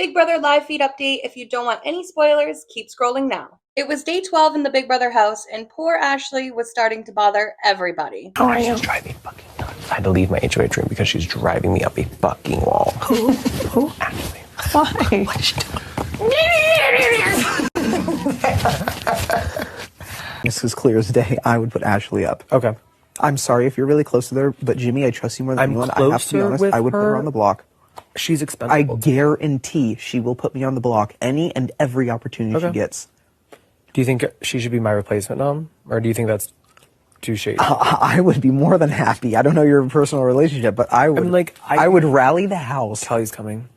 Big Brother live feed update. If you don't want any spoilers, keep scrolling now. It was day 12 in the Big Brother house, and poor Ashley was starting to bother everybody. How are you? She's driving me fucking nuts. I had to leave my HOH room because she's driving me up a fucking wall. Who? Ashley. Why? What is she doing? This is clear as day. I would put Ashley up. Okay. I'm sorry if you're really close to her, but Jimmy, I trust you more than anyone. I have to be honest. I would put her on the block. She's expendable. I guarantee she will put me on the block any and every opportunity she gets. Do you think she should be my replacement nom? Or do you think that's too shady? I would be more than happy. I don't know your personal relationship, but I would I would rally the house. Kelly's coming.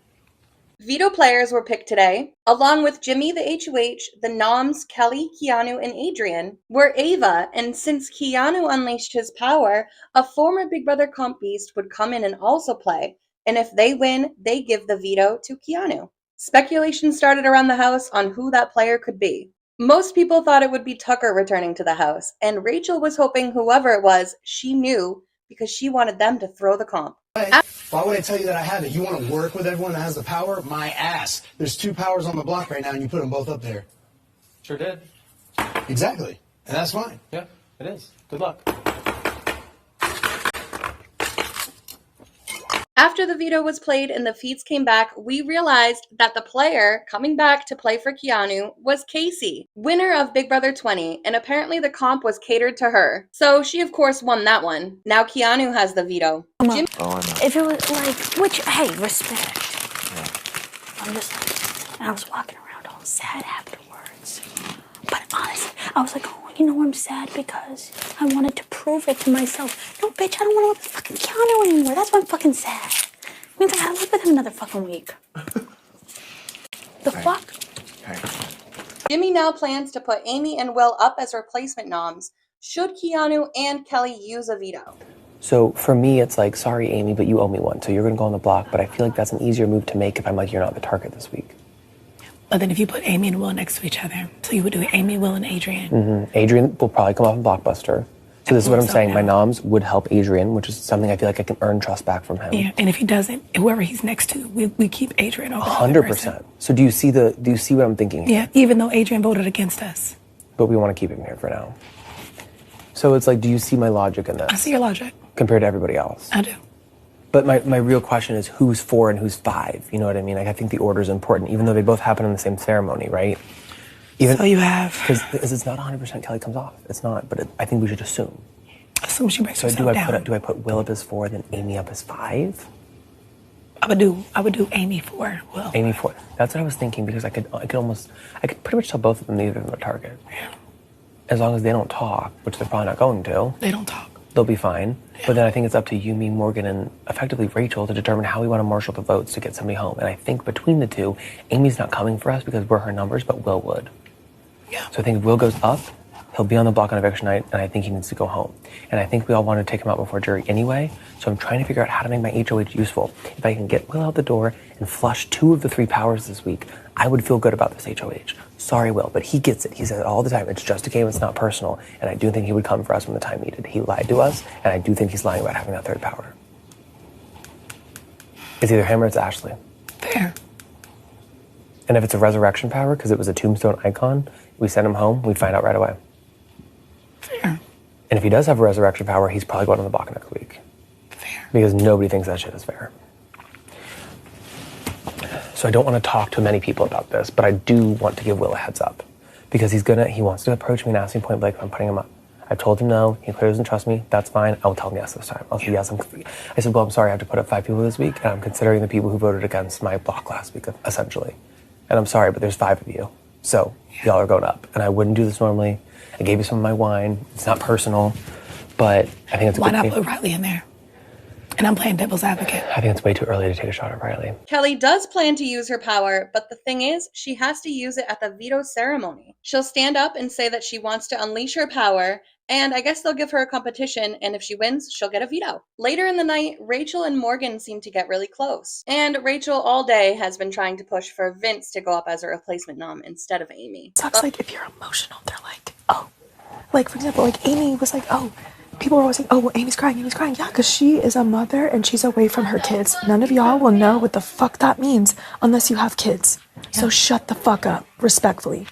Veto players were picked today. Along with Jimmy, the HOH, the noms Kelly, Keanu, and Adrian were Ava, and since Keanu unleashed his power, a former Big Brother comp beast would come in and also play, and if they win, they give the veto to Keanu. Speculation started around the house on who that player could be. Most people thought it would be Tucker returning to the house, and Rachel was hoping whoever it was, she knew because she wanted them to throw the comp. Why would I tell you that I have it? You want to work with everyone that has the power? My ass. There's 2 powers on the block right now, and you put them both up there. Sure did. Exactly. And that's fine. Yeah, it is. Good luck. After the veto was played and the feeds came back, we realized that the player coming back to play for Keanu was Casey, winner of Big Brother 20, and apparently the comp was catered to her. So she of course won that one. Now Keanu has the veto. If it was like, which, hey, respect. Yeah. I'm just like, I was walking around all sad afterwards. But honestly, I was like, oh, you know, I'm sad because I wanted to prove it to myself. No, bitch, I don't want to live with fucking Keanu anymore. That's why I'm fucking sad. It means I gotta live with him another fucking week. The fuck? Jimmy now plans to put Amy and Will up as replacement noms should Keanu and Kelly use a veto. So for me, it's like, sorry, Amy, but you owe me one. So you're going to go on the block. But I feel like that's an easier move to make if I'm like, you're not the target this week. But then if you put Amy and Will next to each other, so you would do Amy, Will, and Adrian. Mm-hmm. Adrian will probably come off in Blockbuster. So this is what I'm saying. My noms would help Adrian, which is something I feel like I can earn trust back from him. Yeah, and if he doesn't, whoever he's next to, we keep Adrian over 100%. So do you see what I'm thinking here? Yeah, even though Adrian voted against us. But we want to keep him here for now. So it's like, do you see my logic in this? I see your logic. Compared to everybody else. I do. But my real question is who's 4 and who's 5? You know what I mean? Like, I think the order is important, even though they both happen in the same ceremony, right? So you have... Because it's not 100% Kelly comes off. It's not, but I think we should assume. Assume she breaks herself down. Do I put Will up as 4, then Amy up as 5? I would do Amy 4, Will. Amy 4. That's what I was thinking, because I could pretty much tell both of them neither of them are target. Yeah. As long as they don't talk, which they're probably not going to. They don't talk. They'll be fine. Yeah. But then I think it's up to you, me, Morgan, and effectively Rachel to determine how we want to marshal the votes to get somebody home. And I think between the two, Amy's not coming for us because we're her numbers, but Will would. Yeah. So I think if Will goes up, he'll be on the block on eviction night, and I think he needs to go home. And I think we all want to take him out before jury anyway, so I'm trying to figure out how to make my HOH useful. If I can get Will out the door and flush 2 of the 3 powers this week, I would feel good about this HOH. Sorry, Will, but he gets it. He says it all the time. It's just a game. It's not personal. And I do think he would come for us when the time needed. He lied to us, and I do think he's lying about having that 3rd power. It's either him or it's Ashley. Fair. And if it's a resurrection power, because it was a tombstone icon, we send him home, we find out right away. Fair. And if he does have a resurrection power, he's probably going on the block next week. Fair. Because nobody thinks that shit is fair. So I don't want to talk to many people about this, but I do want to give Will a heads up. Because he wants to approach me and ask me point blank if I'm putting him up. I've told him no, he clearly doesn't trust me, that's fine, I'll tell him yes this time. I'll say yes, I said, well, I'm sorry, I have to put up 5 people this week, and I'm considering the people who voted against my block last week, essentially. And I'm sorry, but there's 5 of you. So y'all are going up. And I wouldn't do this normally. I gave you some of my wine. It's not personal, but I think it's a Why good not thing. put Riley in there? And I'm playing devil's advocate. I think it's way too early to take a shot at Riley. Kelly does plan to use her power, but the thing is, she has to use it at the veto ceremony. She'll stand up and say that she wants to unleash her power, and I guess they'll give her a competition, and if she wins, she'll get a veto. Later in the night, Rachel and Morgan seem to get really close. And Rachel all day has been trying to push for Vince to go up as a replacement nom instead of Amy. Sucks, like, if you're emotional, they're like, oh. Like, for example, like, Amy was like, oh, people are always like, oh, well, Amy's crying. Yeah, because she is a mother and she's away from her kids. None of y'all will know what the fuck that means unless you have kids. Yeah. So shut the fuck up, respectfully.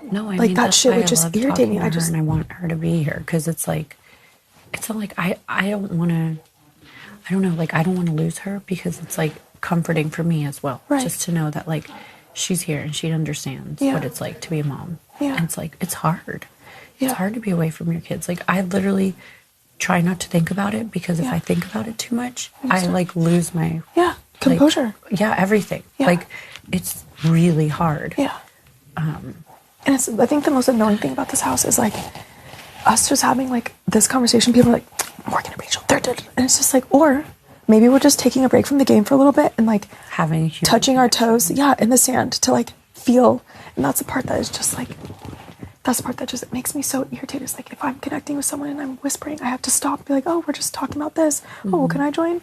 No, I mean, that shit would just irritate me. And I want her to be here because it's like, it's not like I don't want to, I don't know, like I don't want to lose her because it's like comforting for me as well. Right. Just to know that like she's here and she understands what it's like to be a mom. Yeah. And it's like, it's hard. Yeah. It's hard to be away from your kids. Like I literally try not to think about it because if I think about it too much, I like lose my composure. Like, everything. Yeah. Like it's really hard. Yeah. And it's, I think the most annoying thing about this house is like us just having like this conversation. People are like, Morgan and Rachel, they're dead. And it's just like, or maybe we're just taking a break from the game for a little bit and like having touching our toes, in the sand to like feel. And that's the part that is just like, that's the part that just makes me so irritated. It's like if I'm connecting with someone and I'm whispering, I have to stop and be like, oh, we're just talking about this. Mm-hmm. Oh, well, can I join?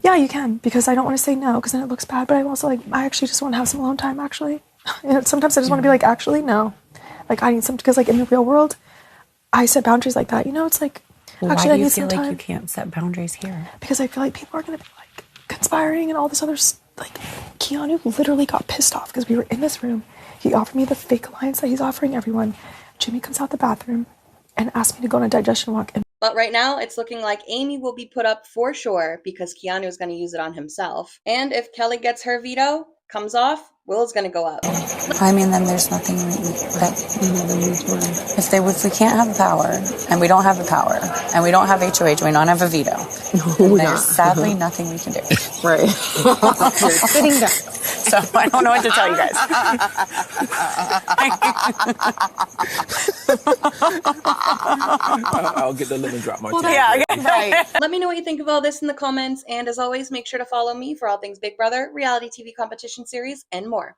Yeah, you can, because I don't want to say no because then it looks bad. But I'm also like, I actually just want to have some alone time actually. And sometimes I just want to be like, actually, no. Like, I need some, because like in the real world, I set boundaries like that. You know, it's like, actually, I need some time. Why do you feel like you can't set boundaries here? Because I feel like people are going to be like conspiring and all this other, like, Keanu literally got pissed off because we were in this room. He offered me the fake alliance that he's offering everyone. Jimmy comes out the bathroom and asked me to go on a digestion walk. But right now, it's looking like Amy will be put up for sure because Keanu is going to use it on himself. And if Kelly gets her veto, comes off, Will's going to go up. I mean, then there's nothing that, if we can't have power, and we don't have the power, and we don't have HOH, and we don't have a veto, there's sadly nothing we can do. Right. You're sitting down. So I don't know what to tell you guys. I'll get the lemon drop martini. Right. Let me know what you think of all this in the comments. And as always, make sure to follow me for all things Big Brother, reality TV competition series, and more.